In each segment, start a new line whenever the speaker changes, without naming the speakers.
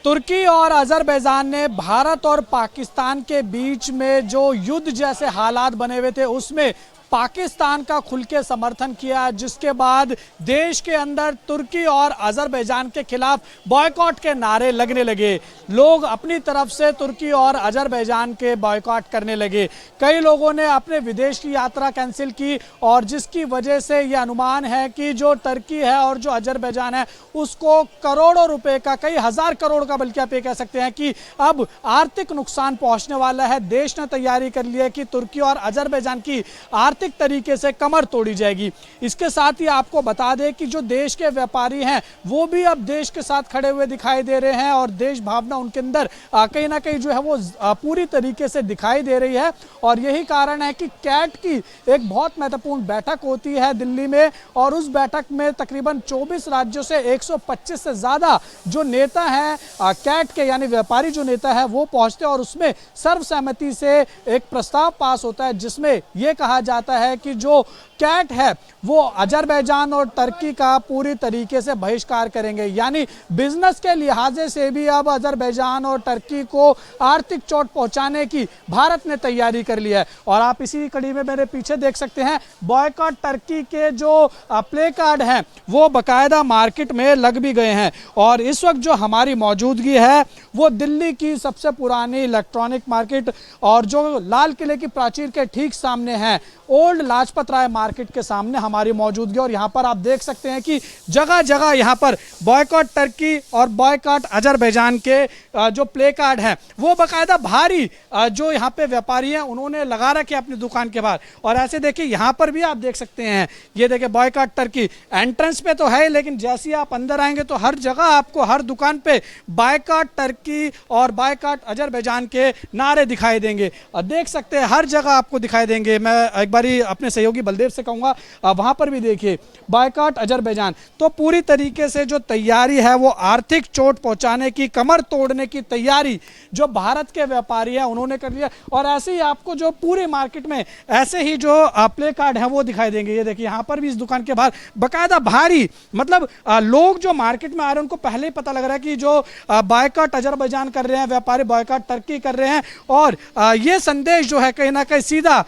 तुर्की और अजरबैजान ने भारत और पाकिस्तान के बीच में जो युद्ध जैसे हालात बने हुए थे उसमें पाकिस्तान का खुल के समर्थन किया, जिसके बाद देश के अंदर तुर्की और अजरबैजान के खिलाफ बॉयकॉट के नारे लगने लगे। लोग अपनी तरफ से तुर्की और अजरबैजान के बॉयकॉट करने लगे। कई लोगों ने अपने विदेश की यात्रा कैंसिल की और जिसकी वजह से ये अनुमान है कि जो तुर्की है और जो अजरबैजान है उसको करोड़ों रुपए का, कई हजार करोड़ का बल्कि आप ये कह सकते हैं कि अब आर्थिक नुकसान पहुंचने वाला है। देश ने तैयारी कर ली है कि तुर्की और अजरबैजान की आर्थिक तरीके से कमर तोड़ी जाएगी। इसके साथ ही आपको बता दें कि जो देश के व्यापारी हैं वो भी अब देश के साथ खड़े हुए दिखाई दे रहे हैं और देश भावना उनके अंदर कहीं ना कहीं जो है वो पूरी तरीके से दिखाई दे रही है। और यही कारण है कि कैट की एक बहुत महत्वपूर्ण बैठक होती है दिल्ली में और उस बैठक में तकरीबन 24 राज्यों से 125 से ज्यादा जो नेता हैं कैट के, यानी व्यापारी जो नेता है वो पहुंचते हैं और उसमें सर्वसहमति से एक प्रस्ताव पास होता है जिसमें यह कहा जाता है कि जो कैट है वो अजरबैजान और तुर्की का पूरी तरीके से बहिष्कार करेंगे। यानी बिजनेस के लिहाज से भी अब अजरबैजान और तुर्की को आर्थिक चोट पहुंचाने की भारत ने तैयारी कर ली है। और आप इसी कड़ी में मेरे पीछे देख सकते हैं बॉयकॉट तुर्की के जो प्ले कार्ड हैं वो बाकायदा मार्केट में लग भी गए हैं। और इस वक्त जो हमारी मौजूदगी है वो दिल्ली की सबसे पुरानी इलेक्ट्रॉनिक मार्केट और जो लाल किले की प्राचीर के ठीक सामने है, ओल्ड लाजपत राय मार्केट के सामने हमारी मौजूदगी। और यहाँ पर आप देख सकते हैं कि जगह जगह यहाँ पर बॉयकॉट तुर्की और बॉयकॉट अजरबैजान के जो प्ले कार्ड हैं वो बाकायदा भारी जो यहाँ पे व्यापारी हैं उन्होंने लगा रखे अपनी दुकान के बाहर। और ऐसे देखिए यहाँ पर भी आप देख सकते हैं, ये देखिए बॉयकॉट तुर्की एंट्रेंस पे तो है, लेकिन जैसे ही आप अंदर आएंगे तो हर जगह आपको हर दुकान पे बॉयकॉट तुर्की और बॉयकॉट अजरबैजान के नारे दिखाई देंगे। देख सकते हैं हर जगह आपको दिखाई देंगे। मैं एक बारी अपने सहयोगी बलदेव से कहूँगा वहाँ पर भी देखिए बॉयकॉट अजरबैजान। तो पूरी तरीके से जो तैयारी है वो आर्थिक चोट पहुँचाने की, कमर तोड़ने की तैयारी जो भारत के व्यापारी हैं उन्होंने कर लिया। और ऐसे ही आपको जो पूरे मार्केट में ऐसे ही जो प्ले कार्ड हैं वो दिखाई देंगे। ये देखिए यहाँ पर भी इस दुकान के बाहर बाकायदा भारी, मतलब लोग जो मार्केट में आ रहे हैं उनको पहले ही पता लग रहा है कि जो बॉयकॉट अजरबैजान कर रहे हैं व्यापारी, बॉयकॉट तुर्की कर रहे हैं। और ये संदेश जो है कहीं ना कहीं सीधा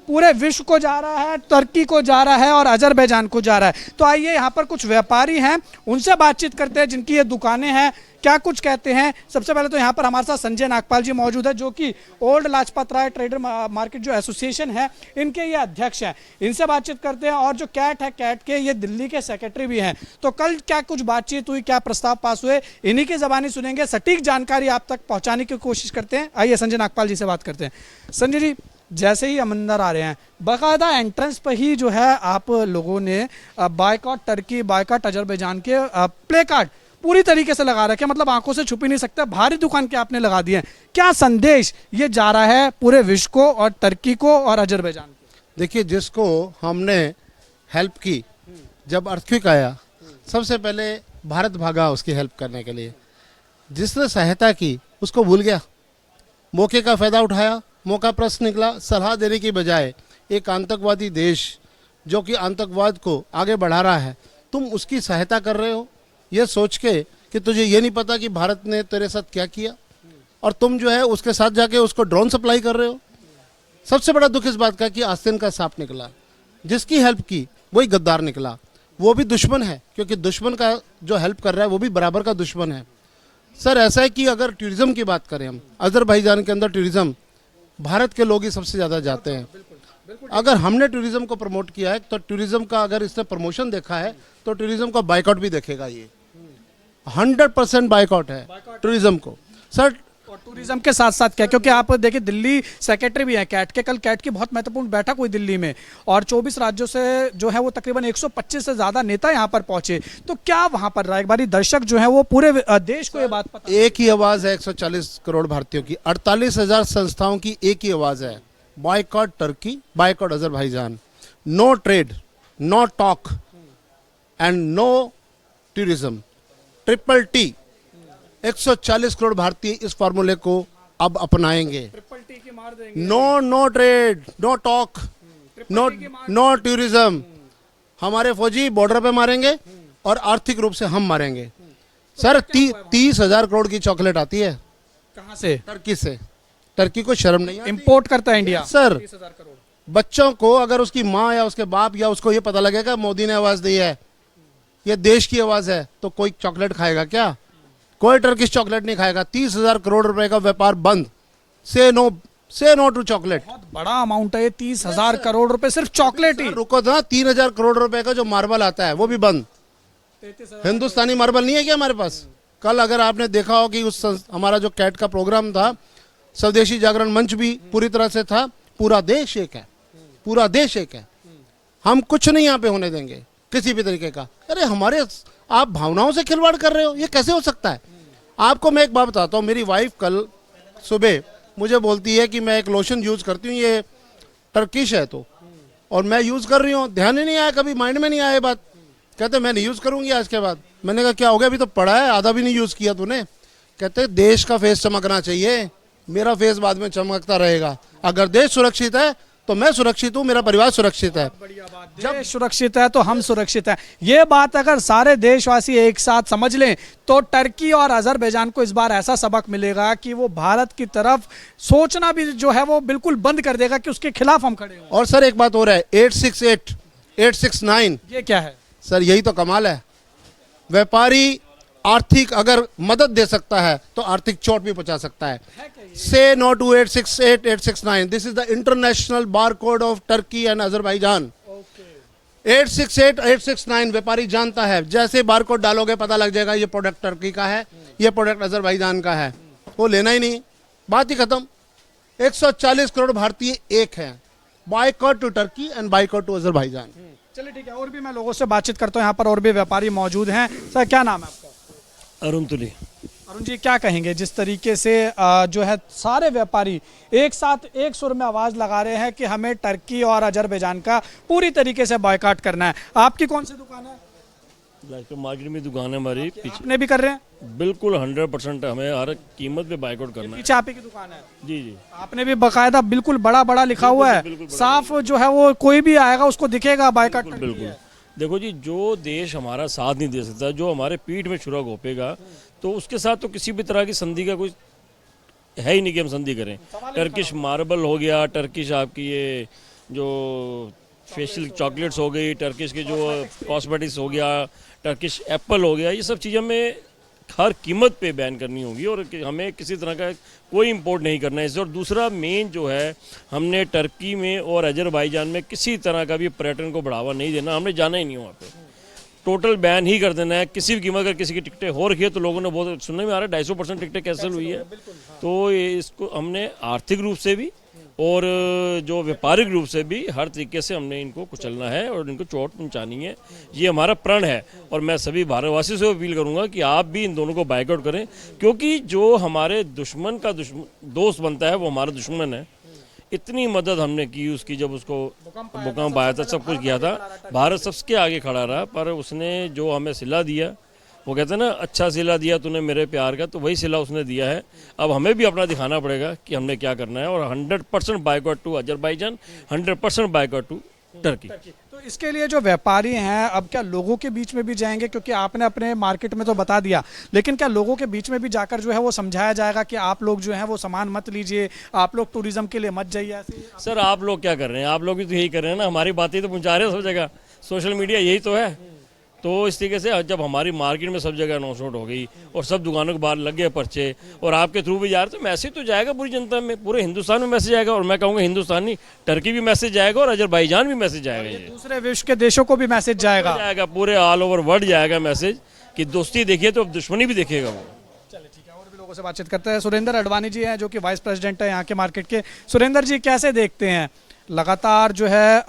पूरे विश्व को जा रहा है, तुर्की को जा रहा है और अजरबैजान को जा रहा है। तो आइए यहाँ पर कुछ व्यापारी हैं उनसे बातचीत करते हैं जिनकी ये दुकानें हैं, क्या कुछ कहते हैं। सबसे पहले तो यहाँ पर हमारे साथ संजय नागपाल जी मौजूद है जो कि old Lajpat Rai trader market जो एसोसिएशन है इनके ये अध्यक्ष हैं। इनसे बातचीत करते हैं। और जो कैट है, कैट के ये दिल्ली के सेक्रेटरी भी हैं। तो कल क्या कुछ बातचीत हुई, क्या प्रस्ताव पास हुए, इन्हीं की जबानी सुनेंगे, सटीक जानकारी आप तक पहुँचाने की कोशिश करते हैं। आइए संजय नागपाल जी से बात करते हैं। संजय जी, जैसे ही हम अंदर आ रहे हैं बाकायदा एंट्रेंस पर ही जो है आप लोगों ने बॉयकॉट तुर्की, बॉयकॉट अजरबैजान के प्ले कार्ड पूरी तरीके से लगा रखे, मतलब आंखों से छुप ही नहीं सकता, भारी दुकान के आपने लगा दिए। क्या संदेश ये जा रहा है पूरे विश्व को और तुर्की को और अजरबैजान को?
देखिए, जिसको हमने हेल्प की, जब अर्थक्वेक आया सबसे पहले भारत भागा उसकी हेल्प करने के लिए। जिसने सहायता की उसको भूल गया, मौके का फ़ायदा उठाया, मौका प्रश्न निकला। सलाह देने की बजाय एक आतंकवादी देश जो कि आतंकवाद को आगे बढ़ा रहा है, तुम उसकी सहायता कर रहे हो ये सोच के कि तुझे ये नहीं पता कि भारत ने तेरे साथ क्या किया, और तुम जो है उसके साथ जाके उसको ड्रोन सप्लाई कर रहे हो। सबसे बड़ा दुख इस बात का कि आस्तीन का सांप निकला, जिसकी हेल्प की वही गद्दार निकला। वो भी दुश्मन है, क्योंकि दुश्मन का जो हेल्प कर रहा है वो भी बराबर का दुश्मन है। सर, ऐसा है कि अगर टूरिज्म की बात करें हम, अजरबैजान के अंदर टूरिज्म भारत के लोग ही सबसे ज़्यादा जाते हैं। अगर हमने टूरिज्म को प्रमोट किया है तो टूरिज्म का अगर इसने प्रमोशन देखा है तो टूरिज्म का बाइकआउट भी देखेगा। ये 100% बाइकआउट है टूरिज्म को सर।
और टूरिज्म के साथ साथ क्या, क्योंकि आप देखिए दिल्ली सेक्रेटरी भी हैं कैट के, कल कैट की बहुत महत्वपूर्ण बैठक हुई दिल्ली में और 24 राज्यों से जो है वो तकरीबन 125 से ज्यादा नेता यहाँ पर पहुंचे। तो क्या वहां पर रहा, एक बारी दर्शक जो है वो पूरे देश को ये बात पता,
एक ही आवाज है 140 करोड़ भारतीयों की, 48,000 संस्थाओं की एक ही आवाज है, boycott Turkey, boycott Azerbaijan, no trade, no talk and no tourism, triple T. 140 crore भारतीय इस फॉर्मूले को अब अपनाएंगे। No trade, no talk, no tourism. हमारे फौजी बॉर्डर पे मारेंगे और आर्थिक रूप से हम मारेंगे। सर 30,000 करोड़ की चॉकलेट आती है
कहाँ से?
टर्की से। टर्की को शर्म नहीं आती?
इंपोर्ट करता है इंडिया
सर
30,000 करोड़।
बच्चों को अगर उसकी माँ या उसके बाप या उसको ये पता लगेगा मोदी ने आवाज दी है, ये देश की आवाज है, तो कोई चॉकलेट खाएगा क्या? कोई टर्किश चॉकलेट नहीं खाएगा। 30,000 करोड़ रुपए का व्यापार बंद। से नो टू चॉकलेट।
बहुत बड़ा अमाउंट है ये, 30,000 करोड़ रुपए सिर्फ चॉकलेट ही।
रुको ना, 3,000 करोड़ रुपए का जो मार्बल आता है वो भी बंद। हिंदुस्तानी मार्बल नहीं है क्या हमारे पास? कल अगर आपने देखा हो कि हमारा जो कैट का प्रोग्राम था, स्वदेशी जागरण मंच भी पूरी तरह से था। पूरा देश एक है, पूरा देश एक है। हम कुछ नहीं यहाँ पे होने देंगे किसी भी तरीके का। अरे हमारे, आप भावनाओं से खिलवाड़ कर रहे हो, ये कैसे हो सकता है? आपको मैं एक बात बताता हूँ। मेरी वाइफ कल सुबह मुझे बोलती है कि मैं एक लोशन यूज़ करती हूँ, ये टर्किश है, तो और मैं यूज़ कर रही हूँ, ध्यान ही नहीं आया, कभी माइंड में नहीं आया ये बात। कहते मैं नहीं यूज़ करूँगी आज के बाद। मैंने कहा क्या हो गया, अभी तो पड़ा है, आधा भी नहीं यूज़ किया तूने। कहते देश का फेस चमकना चाहिए, मेरा फेस बाद में चमकता रहेगा। अगर देश सुरक्षित है तो मैं सुरक्षित हूँ, मेरा परिवार सुरक्षित है।
जब सुरक्षित है तो हम सुरक्षित हैं। ये बात अगर सारे देशवासी एक साथ समझ लें तो टर्की और अजरबैजान को इस बार ऐसा सबक मिलेगा कि वो भारत की तरफ सोचना भी जो है वो बिल्कुल बंद कर देगा कि उसके खिलाफ हम खड़े हों।
और सर एक बात हो रहा है, 868, 869,
ये क्या है
सर? यही तो कमाल है। व्यापारी आर्थिक अगर मदद दे सकता है तो आर्थिक चोट भी पहुंचा सकता है। Say no to 868, 869। This is the international bar code of Turkey and Azerbaijan. 868, 869 व्यापारी जानता है। जैसे बार कोड डालोगे पता लग जाएगा ये प्रोडक्ट टर्की का है, ये प्रोडक्ट अजरबैजान का है। वो लेना ही नहीं, बात ही खत्म। 140 करोड़ भारतीय एक हैं। Boycott to Turkey and boycott to Azerbaijan.
चलिए ठीक है, और भी मैं लोगों से बातचीत करता हूँ। यहाँ पर और भी व्यापारी मौजूद हैं। सर क्या नाम है आपका?
अरुण तुली।
अरुण जी क्या कहेंगे, जिस तरीके से जो है सारे व्यापारी एक साथ एक सुर में आवाज लगा रहे हैं कि हमें टर्की और अजरबैजान का पूरी तरीके से बॉयकॉट करना है। आपकी कौन सी दुकान है?
मार्केट में दुकान है हमारी पीछे।
आपने भी कर रहे हैं?
बिल्कुल 100% हमें हर कीमत पे बाइकआउट करना है।
पीछे आप ही की दुकान है?
जी जी।
आपने भी बकायदा बिल्कुल बड़ा बड़ा लिखा हुआ है, साफ जो है वो कोई भी आएगा उसको दिखेगा बॉयकॉट।
बिल्कुल। देखो जी, जो देश हमारा साथ नहीं दे सकता, जो हमारे पीठ में छुरा घोपेगा, तो उसके साथ तो किसी भी तरह की संधि का कोई है ही नहीं कि हम संधि करें। टर्किश मार्बल हो गया, टर्किश आपकी ये जो फेशियल चॉकलेट्स हो गई, टर्किश के जो कॉस्मेटिक्स हो गया, टर्किश एप्पल हो गया, ये सब चीज़ें हमें हर कीमत पे बैन करनी होगी और हमें किसी तरह का कोई इंपोर्ट नहीं करना है इससे। और दूसरा मेन जो है, हमने टर्की में और अजरबैजान में किसी तरह का भी पर्यटन को बढ़ावा नहीं देना। हमने जाना ही नहीं वहाँ पे, टोटल बैन ही कर देना है किसी भी कीमत। अगर किसी की टिकटें हो रखी है तो लोगों ने बहुत सुनने में आ रहा है 250% टिकटें कैंसिल हुई है। तो इसको हमने आर्थिक रूप से भी और जो व्यापारिक रूप से भी हर तरीके से हमने इनको कुचलना है और इनको चोट पहुंचानी है। ये हमारा प्रण है और मैं सभी भारतवासियों से अपील करूंगा कि आप भी इन दोनों को बाइकआउट करें, क्योंकि जो हमारे दुश्मन का दोस्त बनता है वो हमारा दुश्मन है। इतनी मदद हमने की उसकी, जब उसको भूकंप आया था, सब कुछ किया था, भारत सबके आगे खड़ा रहा, पर उसने जो हमें सिला दिया, वो कहते हैं ना, अच्छा सिला दिया तूने मेरे प्यार का, तो वही सिला उसने दिया है। अब हमें भी अपना दिखाना पड़ेगा कि हमने क्या करना है। और 100% boycott to Azerbaijan, 100% boycott to Turkey.
तो इसके लिए जो व्यापारी हैं, अब क्या लोगों के बीच में भी जाएंगे? क्योंकि आपने अपने मार्केट में तो बता दिया, लेकिन क्या लोगों के बीच में भी जाकर जो है वो समझाया जाएगा कि आप लोग जो है वो सामान मत लीजिए, आप लोग टूरिज्म के लिए मत जाइए? ऐसे
सर आप लोग क्या कर रहे हैं? आप लोग भी तो यही कर रहे हैं ना, हमारी बातें तो पहुँचा रहे हैं सब जगह, सोशल मीडिया यही तो है। तो इस तरीके से जब हमारी मार्केट में सब जगह अनाउंसमेंट हो गई और सब दुकानों के बाहर लग गए पर्चे और आपके थ्रू भी जा रहे, तो मैसेज तो जाएगा पूरी जनता में, पूरे हिंदुस्तान में मैसेज आएगा। और मैं कहूँगा हिंदुस्तानी टर्की भी मैसेज जाएगा और अजरबैजान भी मैसेज जाएगा। ये
दूसरे विश्व के देशों को भी मैसेज जाएगा,
पूरे ऑल ओवर वर्ल्ड जाएगा मैसेज कि दोस्ती देखिए तो अब दुश्मनी भी देखेगा वो।
चलिए ठीक है, और भी लोगों से बातचीत करते हैं। सुरेंद्र अडवाणी जी हैं जो कि वाइस प्रेसिडेंट है यहाँ के मार्केट के। सुरेंद्र जी कैसे देखते हैं लगातार जो है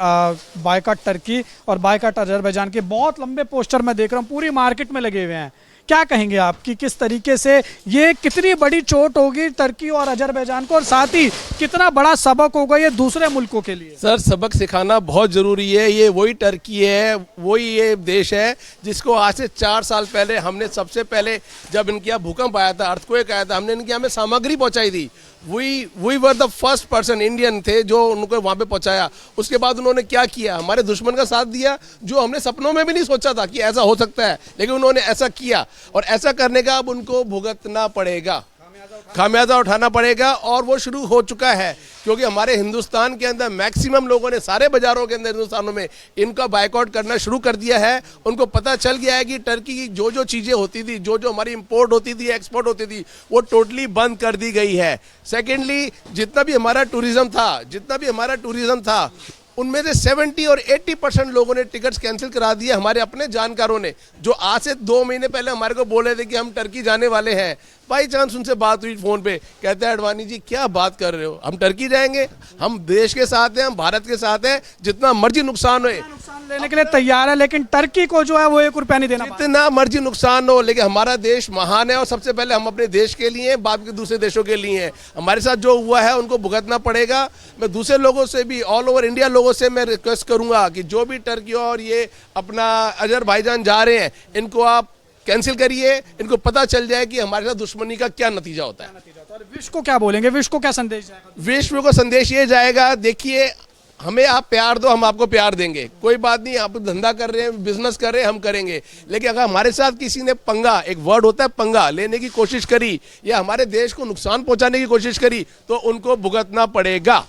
बायकॉट टर्की और बायकॉट अजरबैजान के बहुत लंबे पोस्टर मैं देख रहा हूँ पूरी मार्केट में लगे हुए हैं, क्या कहेंगे आप कि किस तरीके से ये कितनी बड़ी चोट होगी टर्की और अजरबैजान को, और साथ ही कितना बड़ा सबक होगा ये दूसरे मुल्कों के लिए?
सर सबक सिखाना बहुत ज़रूरी है। ये वही टर्की है, वही ये देश है जिसको आज से 4 साल पहले हमने सबसे पहले, जब इनके यहाँ भूकंप आया था, अर्थक्वेक आया था, हमने इनके यहाँ में सामग्री पहुँचाई थी। We were the first person, Indian थे जो उनको वहाँ पे पहुँचाया। उसके बाद उन्होंने क्या किया, हमारे दुश्मन का साथ दिया, जो हमने सपनों में भी नहीं सोचा था कि ऐसा हो सकता है, लेकिन उन्होंने ऐसा किया। और ऐसा करने का अब उनको भुगतना पड़ेगा, खामियाजा उठाना पड़ेगा। और वो शुरू हो चुका है, क्योंकि हमारे हिंदुस्तान के अंदर मैक्सिमम लोगों ने सारे बाजारों के अंदर हिंदुस्तानों में इनका बायकॉट करना शुरू कर दिया है। उनको पता चल गया है कि टर्की की जो जो चीज़ें होती थी, जो जो हमारी इंपोर्ट होती थी, एक्सपोर्ट होती थी, वो टोटली बंद कर दी गई है। सेकेंडली, जितना भी हमारा टूरिज्म था उनमें से 70 और 80% लोगों ने टिकट्स कैंसिल करा दिए। हमारे अपने जानकारों ने, जो आज से 2 महीने पहले हमारे को बोल रहे थे कि हम टर्की जाने वाले हैं, बाई चांस उनसे बात हुई फ़ोन पे, कहते हैं अडवाणी जी क्या बात कर रहे हो, हम टर्की जाएंगे, हम देश के साथ हैं, हम भारत के साथ हैं, जितना मर्जी नुकसान होए
नुकसान लेने के लिए तैयार है, लेकिन टर्की को जो है वो 1 रुपया नहीं देना।
जितना मर्जी नुकसान हो, लेकिन हमारा देश महान है और सबसे पहले हम अपने देश के लिए, बाद के दूसरे देशों के लिए हैं। हमारे साथ जो हुआ है उनको भुगतना पड़ेगा। मैं दूसरे लोगों से भी, ऑल ओवर इंडिया लोगों से मैं रिक्वेस्ट करूंगा कि जो भी टर्की और ये अपना अजरबैजान जा रहे हैं, इनको आप कैंसिल करिए। इनको पता चल जाए कि हमारे साथ दुश्मनी का क्या नतीजा होता है।
और विश्व को क्या बोलेंगे, विश्व को क्या संदेश जाएगा?
विश्व को संदेश ये जाएगा, देखिए हमें आप प्यार दो, हम आपको प्यार देंगे, कोई बात नहीं, आप धंधा कर रहे हैं, बिजनेस कर रहे हैं, हम करेंगे। लेकिन अगर हमारे साथ किसी ने पंगा, एक वर्ड होता है पंगा, लेने की कोशिश करी या हमारे देश को नुकसान पहुंचाने की कोशिश करी, तो उनको भुगतना पड़ेगा।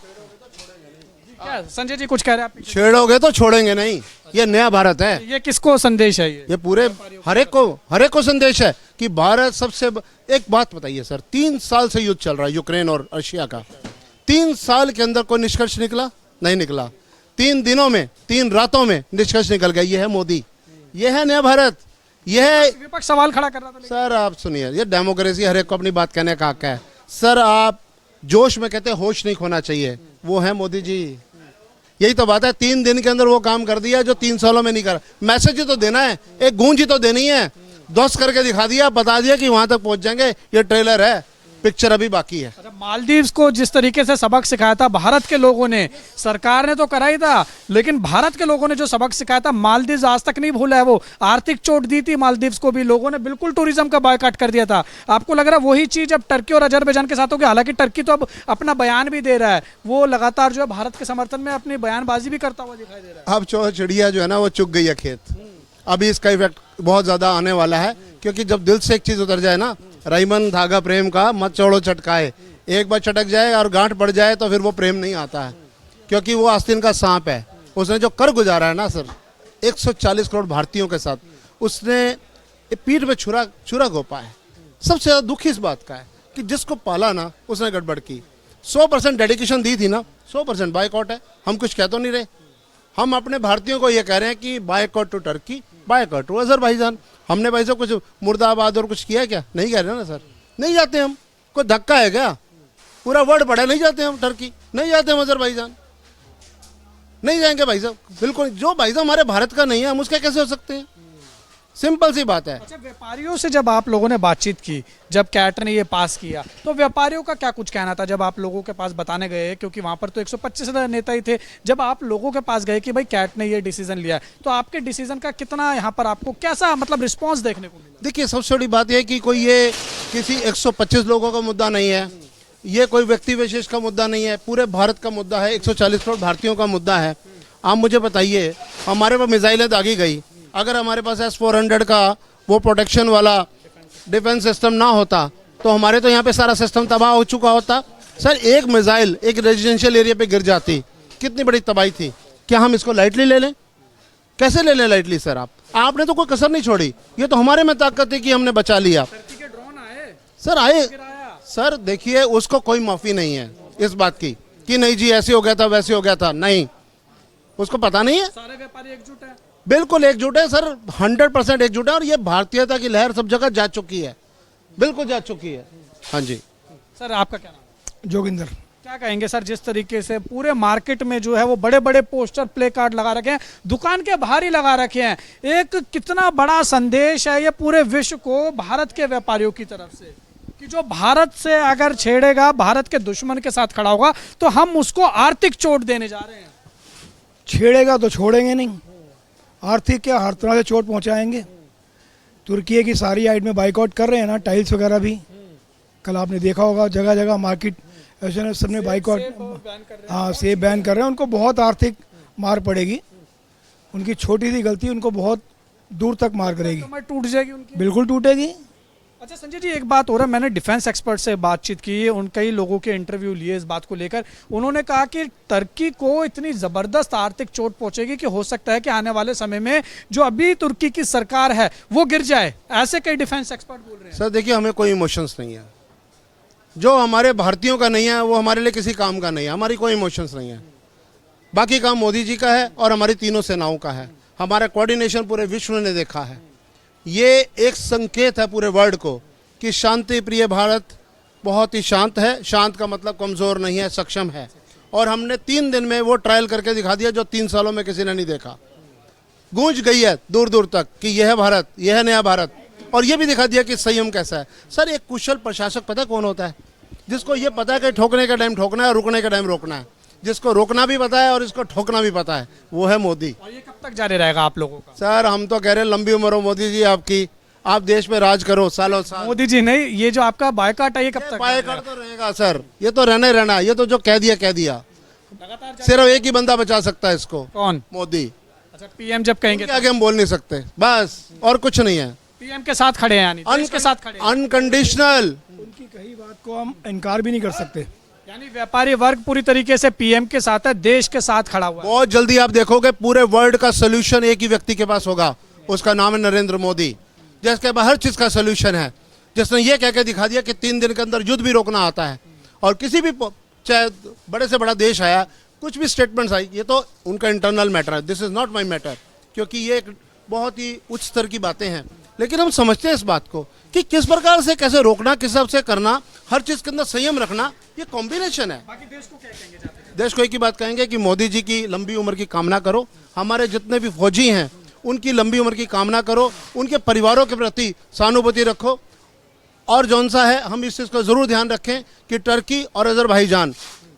क्या संजय जी कुछ कह रहे हैं आप?
छेड़ोगे तो छोड़ेंगे नहीं, ये नया भारत है।
ये किसको संदेश है?
ये पूरे हर एक को संदेश है कि भारत सबसे एक बात बताइए सर, 3 साल से युद्ध चल रहा है यूक्रेन और रशिया का। 3 साल के अंदर कोई निष्कर्ष निकला? नहीं निकला। 3 दिनों में, 3 रातों में निष्कर्ष निकल गया। ये है मोदी, ये है नया भारत, ये है।
विपक्ष सवाल खड़ा कर रहा था
सर आप सुनिए, ये डेमोक्रेसी, हर एक को अपनी बात कहने का हक है। सर आप जोश में कहते हैं, होश नहीं खोना चाहिए, वो है मोदी जी। यही तो बात है, 3 दिन के अंदर वो काम कर दिया जो 3 सालों में नहीं करा। मैसेज ही तो देना है, एक गूंज ही तो देनी है, ध्वस्त करके दिखा दिया, बता दिया कि वहां तक पहुंच जाएंगे। ये ट्रेलर है, पिक्चर अभी बाकी है।
अच्छा, मालदीव्स को जिस तरीके से सबक सिखाया था भारत के लोगों ने, सरकार ने तो करा ही था, लेकिन भारत के लोगों ने जो सबक सिखाया था, मालदीव्स आज तक नहीं भूला है। वो आर्थिक चोट दी थी मालदीव्स को भी, लोगों ने बिल्कुल टूरिज्म का बायकॉट कर दिया था। आपको लग रहा है वही चीज अब टर्की और अजरबैजान के साथ होगी? हालांकि टर्की तो अब अपना बयान भी दे रहा है, वो लगातार जो है भारत के समर्थन में अपनी बयानबाजी भी करता हुआ दिखाई दे रहा है।
अब चिड़िया जो है ना वो चुग गई है खेत। अभी इसका इफेक्ट बहुत ज्यादा आने वाला है, क्योंकि जब दिल से एक चीज उतर जाए ना, रईमन धागा प्रेम का मत छोड़ो चटकाए, एक बार चटक जाए और गांठ पड़ जाए तो फिर वो प्रेम नहीं आता है। क्योंकि वो आस्तीन का सांप है। उसने जो कर गुजारा है ना सर, 140 करोड़ भारतीयों के साथ, उसने पीठ में छुरा घोपा है। सबसे ज्यादा दुख इस बात का है कि जिसको पाला ना उसने गड़बड़ की। 100% डेडिकेशन दी थी ना, 100% बायकॉट है। हम कुछ कह तो नहीं रहे, हम अपने भारतीयों को ये कह रहे हैं कि boycott to Turkey, boycott to Azerbaijan. हमने भाई साहब कुछ मुर्दाबाद और कुछ किया क्या? नहीं कह रहे ना सर, नहीं जाते हम। कोई धक्का है क्या? पूरा वर्ड पढ़े, नहीं जाते हम टर्की, नहीं जाते हम अजरबैजान, नहीं जाएंगे भाई साहब, बिल्कुल। जो भाई साहब हमारे भारत का नहीं है, हम उसके कैसे हो सकते हैं? सिंपल सी बात है।
अच्छा, व्यापारियों से जब आप लोगों ने बातचीत की, जब कैट ने ये पास किया, तो व्यापारियों का क्या कुछ कहना था जब आप लोगों के पास बताने गए? क्योंकि वहां पर तो 125 नेता ही थे। जब आप लोगों के पास गए कि भाई कैट ने ये डिसीजन लिया है, तो आपके डिसीजन का कितना यहाँ पर आपको कैसा मतलब रिस्पॉन्स देखने को मिला?
देखिए, सबसे बड़ी बात यह है कि कोई ये किसी 125 लोगों का मुद्दा नहीं है, ये कोई व्यक्ति विशेष का मुद्दा नहीं है, पूरे भारत का मुद्दा है, 140 करोड़ भारतीयों का मुद्दा है। आप मुझे बताइए, हमारे पास मिसाइलें दागी गई, अगर हमारे पास S-400 का वो प्रोटेक्शन वाला डिफेंस सिस्टम ना होता तो हमारे तो यहाँ पे सारा सिस्टम तबाह हो चुका होता। सर एक मिसाइल एक रेजिडेंशियल एरिया पे गिर जाती, कितनी बड़ी तबाही थी। क्या हम इसको लाइटली ले लें? कैसे ले लें लाइटली सर? आपने तो कोई कसर नहीं छोड़ी। ये तो हमारे में ताकत है कि हमने बचा लिया। सर आए सर, देखिए उसको कोई माफ़ी नहीं है इस बात की कि नहीं जी ऐसे हो गया था, वैसे हो गया था। नहीं, उसको पता नहीं है।
सारे व्यापारी एकजुट है,
बिल्कुल एकजुट है सर, 100% एकजुट है। और ये भारतीयता की लहर सब जगह जा चुकी है, बिल्कुल जा चुकी है। हाँ जी
सर, आपका क्या नाम है?
जोगिंदर।
क्या कहेंगे सर, जिस तरीके से पूरे मार्केट में जो है वो बड़े बड़े पोस्टर प्ले कार्ड लगा रखे हैं, दुकान के बाहर ही लगा रखे हैं, एक कितना बड़ा संदेश है ये पूरे विश्व को भारत के व्यापारियों की तरफ से कि जो भारत से अगर छेड़ेगा, भारत के दुश्मन के साथ खड़ा होगा, तो हम उसको आर्थिक चोट देने जा रहे हैं।
छेड़ेगा तो छोड़ेंगे नहीं, आर्थिक क्या हर तरह से चोट पहुंचाएंगे। तुर्की की सारी आइट में बाइकआउट कर रहे हैं ना, टाइल्स वगैरह भी। कल आपने देखा होगा जगह जगह मार्केट ऐसे सबने बाइकआउट, हाँ सेब बैन कर रहे हैं। उनको बहुत आर्थिक मार पड़ेगी। उनकी छोटी सी गलती उनको बहुत दूर तक मार करेगी,
कमर टूट जाएगी उनकी।
बिल्कुल टूटेगी।
अच्छा संजय जी, एक बात हो रहा है, मैंने डिफेंस एक्सपर्ट से बातचीत की, उन कई लोगों के इंटरव्यू लिए इस बात को लेकर। उन्होंने कहा कि तुर्की को इतनी ज़बरदस्त आर्थिक चोट पहुंचेगी कि हो सकता है कि आने वाले समय में जो अभी तुर्की की सरकार है वो गिर जाए। ऐसे कई डिफेंस एक्सपर्ट बोल रहे हैं।
सर देखिए, हमें कोई इमोशंस नहीं है, जो हमारे भारतीयों का नहीं है वो हमारे लिए किसी काम का नहीं है। हमारी कोई इमोशंस नहीं है, बाकी काम मोदी जी का है और हमारी तीनों सेनाओं का है। हमारा कोऑर्डिनेशन पूरे विश्व ने देखा है। ये एक संकेत है पूरे वर्ल्ड को कि शांति प्रिय भारत बहुत ही शांत है। शांत का मतलब कमज़ोर नहीं है, सक्षम है। और हमने 3 दिन में वो ट्रायल करके दिखा दिया जो 3 सालों में किसी ने नहीं देखा। गूंज गई है दूर दूर तक कि यह है भारत, यह है नया भारत। और ये भी दिखा दिया कि संयम कैसा है। सर एक कुशल प्रशासक पता कौन होता है? जिसको ये पता है कि ठोकने का टाइम ठोकना है और रुकने का टाइम रोकना है, जिसको रोकना भी पता है और इसको ठोकना भी पता है, वो है मोदी।
और ये कब तक जारी रहेगा आप लोगों का?
सर हम तो कह रहे हैं लंबी उम्र हो मोदी जी आपकी, आप देश पे राज करो सालों साल।
मोदी जी नहीं, ये जो आपका बायकॉट है ये कब तक
बायकॉट तो रहेगा सर, ये तो रहना ही रहना। ये तो जो कह दिया, सिर्फ एक ही बंदा बचा सकता है इसको।
कौन?
मोदी।
अच्छा, पीएम जब कहेंगे
उनके आगे हम बोल नहीं सकते, बस और कुछ नहीं है।
पीएम के साथ खड़े हैं, यानी देश के साथ खड़े हैं।
अनकंडीशनल।
उनकी कही बात को हम इनकार भी नहीं कर सकते।
यानी व्यापारी वर्ग पूरी तरीके से पीएम के साथ है, देश के साथ खड़ा हुआ है।
बहुत जल्दी आप देखोगे पूरे वर्ल्ड का सोल्यूशन एक ही व्यक्ति के पास होगा, उसका नाम है नरेंद्र मोदी, जिसके पास हर चीज का सोल्यूशन है। जिसने ये कह के दिखा दिया कि 3 दिन के अंदर युद्ध भी रोकना आता है। और किसी भी चाहे बड़े से बड़ा देश आया, कुछ भी स्टेटमेंट्स आई, ये तो उनका इंटरनल मैटर है, this is not my matter, क्योंकि ये एक बहुत ही उच्च स्तर की बातें हैं। लेकिन हम समझते हैं इस बात को कि किस प्रकार से कैसे रोकना, किस हिसाब से करना, हर चीज के अंदर संयम रखना, ये कॉम्बिनेशन है।
बाकी देश को क्या कहेंगे जाते हैं?
देश को एक ही बात कहेंगे कि मोदी जी की लंबी उम्र की कामना करो, हमारे जितने भी फौजी हैं उनकी लंबी उम्र की कामना करो, उनके परिवारों के प्रति सहानुभूति रखो। और जौन सा है, हम इस चीज़ का ज़रूर ध्यान रखें कि टर्की और अज़रबैजान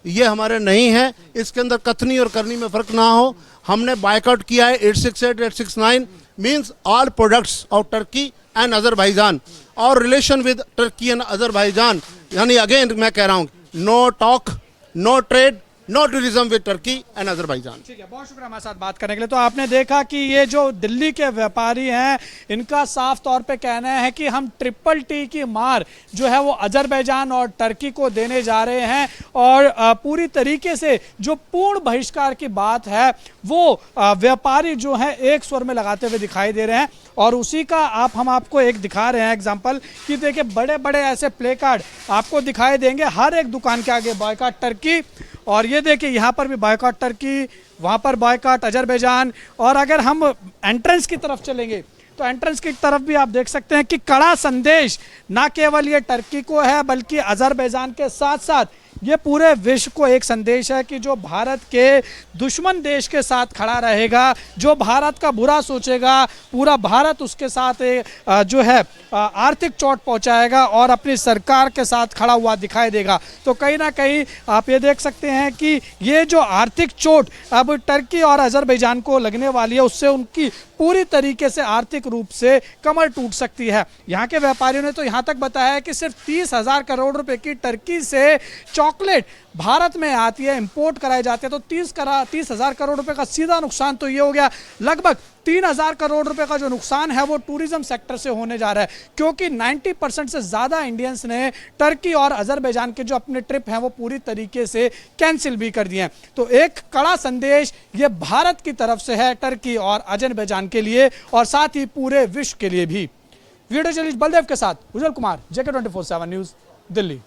ये हमारे नहीं है, इसके अंदर कथनी और करनी में फ़र्क ना हो। हमने बायकॉट किया है 868, 869 means all products of Turkey and Azerbaijan और relation with Turkey and Azerbaijan. यानी अगेन मैं कह रहा हूँ, no talk, no trade, no tourism with Turkey and Azerbaijan.
ठीक है, बहुत शुक्रिया हमारे साथ बात करने के लिए। तो आपने देखा कि ये जो दिल्ली के व्यापारी हैं, इनका साफ तौर पे कहना है कि हम ट्रिपल टी की मार जो है वो अज़रबैजान और टर्की को देने जा रहे हैं। और पूरी तरीके से जो पूर्ण बहिष्कार की बात है वो व्यापारी जो है एक स्वर में लगाते हुए दिखाई दे रहे हैं। और उसी का हम आपको एक दिखा रहे हैं एग्जाम्पल कि देखिए बड़े बड़े ऐसे प्ले कार्ड आपको दिखाई देंगे हर एक दुकान के आगे, बॉयकॉट टर्की। और ये देखिए यहाँ पर भी बॉयकॉट टर्की, वहाँ पर बॉयकॉट अज़रबैजान। और अगर हम एंट्रेंस की तरफ चलेंगे तो एंट्रेंस की तरफ भी आप देख सकते हैं कि कड़ा संदेश ना केवल ये टर्की को है बल्कि अज़रबैजान के साथ साथ ये पूरे विश्व को एक संदेश है कि जो भारत के दुश्मन देश के साथ खड़ा रहेगा, जो भारत का बुरा सोचेगा, पूरा भारत उसके साथ जो है आर्थिक चोट पहुंचाएगा और अपनी सरकार के साथ खड़ा हुआ दिखाई देगा। तो कहीं ना कहीं आप ये देख सकते हैं कि ये जो आर्थिक चोट अब टर्की और अज़रबैजान को लगने वाली है, उससे उनकी पूरी तरीके से आर्थिक रूप से कमर टूट सकती है। यहाँ के व्यापारियों ने तो यहाँ तक बताया है कि सिर्फ 30,000 करोड़ रुपए की टर्की से चॉकलेट भारत में आती है, इंपोर्ट कराई जाती है, तो 30,000 करोड़ रुपए का सीधा नुकसान तो ये हो गया। लगभग 3,000 करोड़ रुपए का जो नुकसान है वो टूरिज्म सेक्टर से होने जा रहा है, क्योंकि 90% से ज़्यादा इंडियंस ने टर्की और अज़रबैजान के जो अपने ट्रिप हैं वो पूरी तरीके से कैंसिल भी कर दिए हैं। तो एक कड़ा संदेश ये भारत की तरफ से है टर्की और अज़रबैजान के लिए और साथ ही पूरे विश्व के लिए भी। वीडियो जर्नलिस्ट बलदेव के साथ उज्जवल कुमार, JK24/7 न्यूज़, दिल्ली।